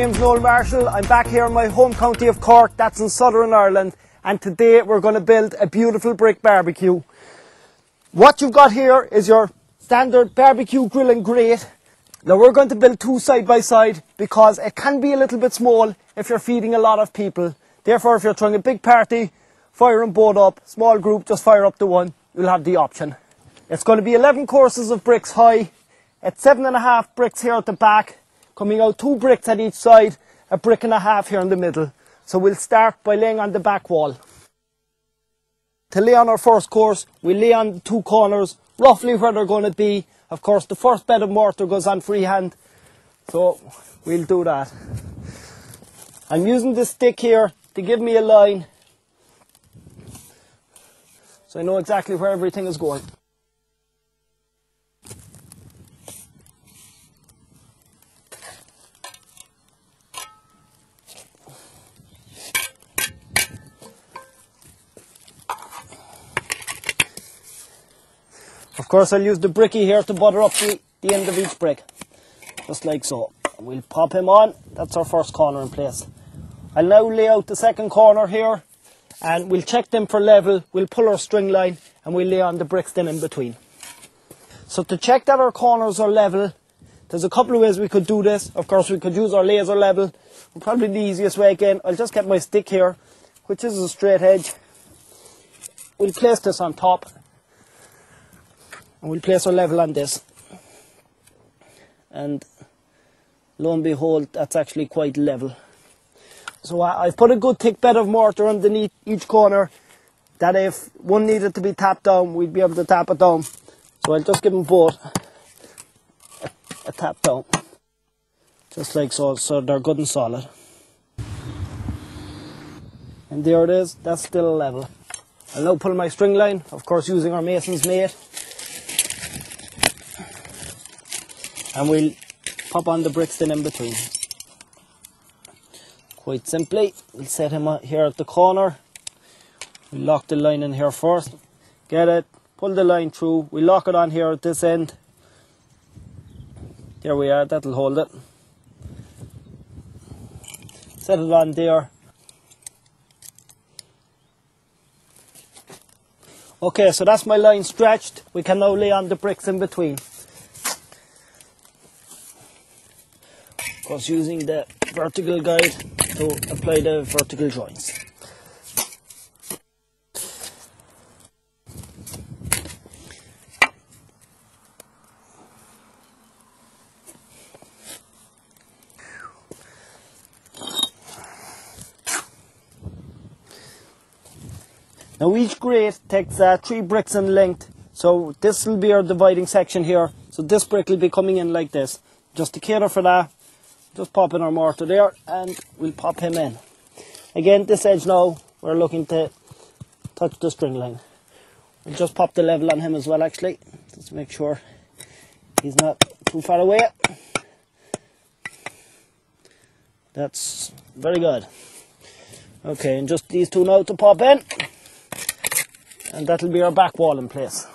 name's Noel Marshall. I'm back here in my home county of Cork, that's in Southern Ireland, and today we're going to build a beautiful brick barbecue. What you've got here is your standard barbecue grill and grate. Now we're going to build two side by side because it can be a little bit small if you're feeding a lot of people. Therefore, if you're throwing a big party, fire them both up. Small group, just fire up the one. You'll have the option. It's going to be 11 courses of bricks high. It's 7.5 bricks here at the back, coming out 2 bricks at each side, a brick and a half here in the middle. So we'll start by laying on the back wall. To lay on our first course, we lay on the 2 corners, roughly where they're going to be. Of course, the first bed of mortar goes on freehand, so we'll do that. I'm using this stick here to give me a line, so I know exactly where everything is going. Of course, I'll use the bricky here to butter up the end of each brick, just like so. We'll pop him on. That's our first corner in place. I'll now lay out the second corner here, and we'll check them for level. We'll pull our string line and we'll lay on the bricks then in between. So to check that our corners are level, there's a couple of ways we could do this. Of course, we could use our laser level. Probably the easiest way again, I'll just get my stick here, which is a straight edge. We'll place this on top. And we'll place our level on this. And lo and behold, that's actually quite level. So I've put a good thick bed of mortar underneath each corner, that if one needed to be tapped down, we'd be able to tap it down. So I'll just give them both a tap down. Just like so, so they're good and solid. And there it is, that's still level. I'll now pull my string line, of course using our mason's mate. And we'll pop on the bricks then in between. Quite simply, we'll set him here at the corner. We'll lock the line in here first. Get it, pull the line through. We lock it on here at this end. There we are, that'll hold it. Set it on there. Okay, so that's my line stretched. We can now lay on the bricks in between. Of course, using the vertical guide to apply the vertical joints. Now each grate takes 3 bricks in length, so this will be our dividing section here. So this brick will be coming in like this. Just to cater for that, just pop in our mortar there and we'll pop him in. Again, this edge now, we're looking to touch the string line. We'll just pop the level on him as well actually, just to make sure he's not too far away. That's very good. Okay, and just these 2 now to pop in. And that'll be our back wall in place.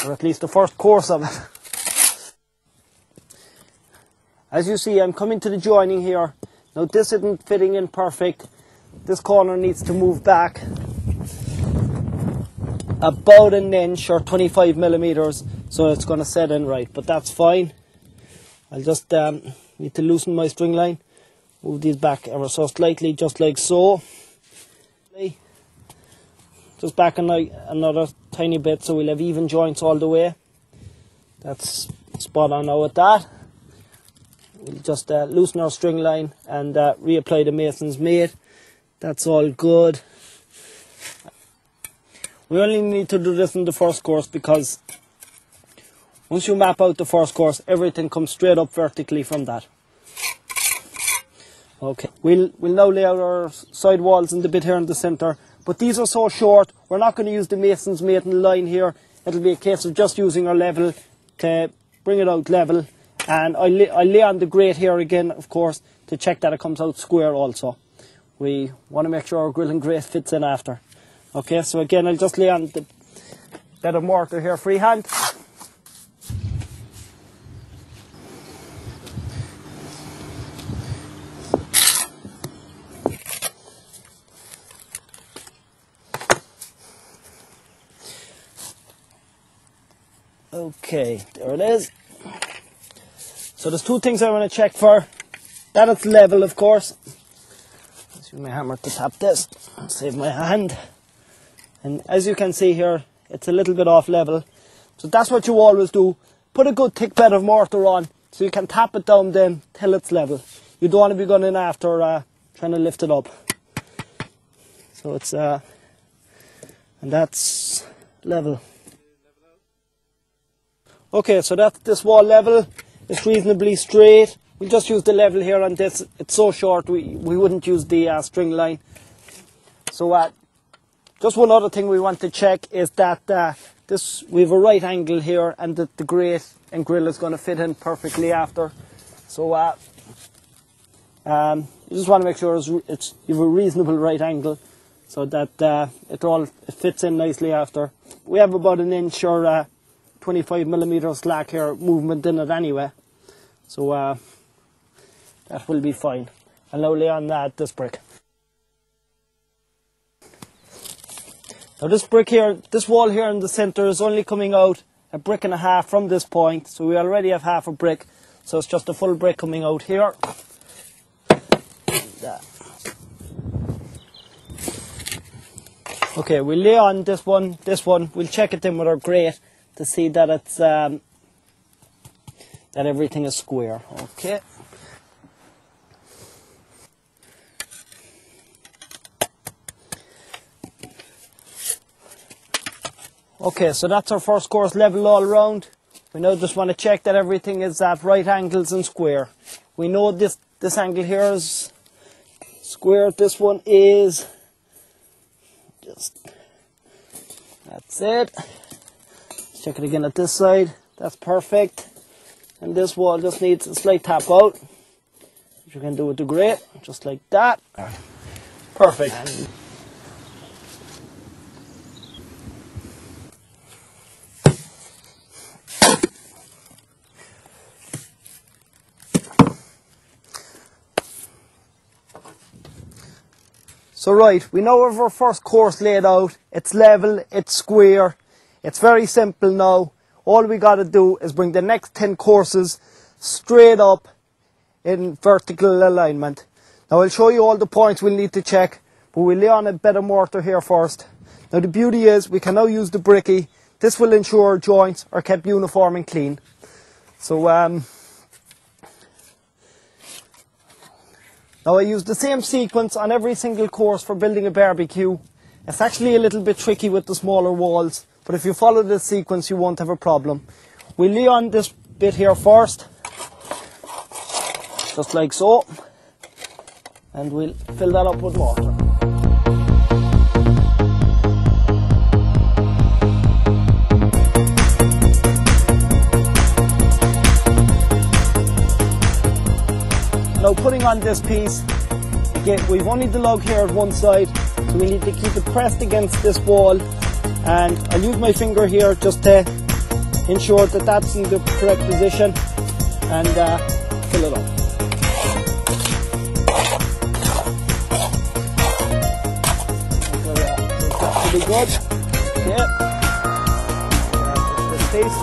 Or at least the first course of it. As you see, I'm coming to the joining here. Now this isn't fitting in perfect. This corner needs to move back about an inch or 25 millimeters, so it's going to set in right, but that's fine. I'll just need to loosen my string line, move these back ever so slightly, just like so. Just back another tiny bit so we'll have even joints all the way. That's spot on now with that. We'll just loosen our string line and reapply the mason's mate. That's all good. We only need to do this in the first course because once you map out the first course, everything comes straight up vertically from that. Okay, we'll now lay out our side walls in the bit here in the centre, but these are so short, we're not going to use the mason's mate in the line here. It'll be a case of just using our level to bring it out level. And I lay on the grate here again, of course, to check that it comes out square also. We want to make sure our grill and grate fits in after. Okay, so again, I'll just lay on the bed of mortar here freehand. Okay, there it is. So there's two things I want to check for. That it's level, of course. Let's use my hammer to tap this, save my hand. And as you can see here, it's a little bit off level. So that's what you always do. Put a good thick bed of mortar on, so you can tap it down then till it's level. You don't want to be going in after trying to lift it up. So it's, and that's level. Okay, so that's this wall level. It's reasonably straight. We'll just use the level here on this. It's so short, we wouldn't use the string line. So just one other thing we want to check is that we have a right angle here, and that the grate and grill is going to fit in perfectly after. So you just want to make sure you have a reasonable right angle, so that it fits in nicely after. We have about an inch or 25mm slack here movement in it anyway, so that will be fine. And now lay on this brick. Now this brick here, this wall here in the centre is only coming out a brick and a half from this point, so we already have half a brick, so it's just a full brick coming out here. Okay, we'll lay on this one, we'll check it in with our grate to see that it's that everything is square. Okay. Okay, so that's our first course level all around. We now just want to check that everything is at right angles and square. We know this angle here is square. This one is that's it. Let's check it again at this side. That's perfect. And this wall just needs a slight tap out, which you can do with the grate, just like that. Perfect. So right, we now have our first course laid out. It's level, it's square, it's very simple now. All we got to do is bring the next 10 courses straight up in vertical alignment. Now I'll show you all the points we'll need to check, but we'll lay on a bit of mortar here first. Now the beauty is we can now use the bricky. This will ensure joints are kept uniform and clean. So now I use the same sequence on every single course for building a barbecue. It's actually a little bit tricky with the smaller walls, but if you follow this sequence you won't have a problem. We'll lay on this bit here first, just like so, and we'll fill that up with mortar. Now putting on this piece, again we've only the lug here at one side, so we need to keep it pressed against this wall, and I'll use my finger here just to ensure that that's in the correct position, and fill it up. So that should be good. Okay. This piece.